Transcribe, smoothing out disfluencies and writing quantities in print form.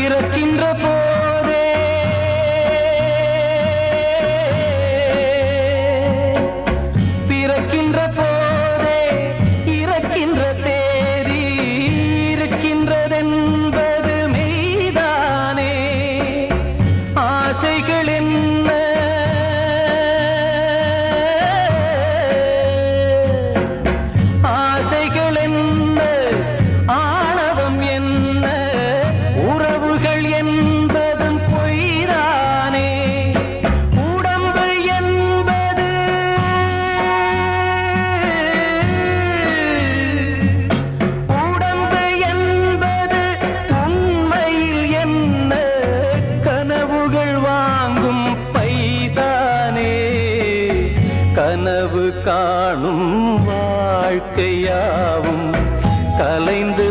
பிறக்கின்ற போதே பிறக்கின்ற போதே இறக்கின்ற தேதி இருக்கின்றதென்பது மெய்தானே. ஆசைகள் என்ன ஆசைகள் என்ன ஆணவம் என்ன உறவுகள் என்பதும் பொய்தானே. உடம்பு என்பது உடம்பு என்பது உண்மையில் என்ன கனவுகள் வாங்கும் பைதானே. கனவு காணும் வாழ்க்கையாவும் கலைந்து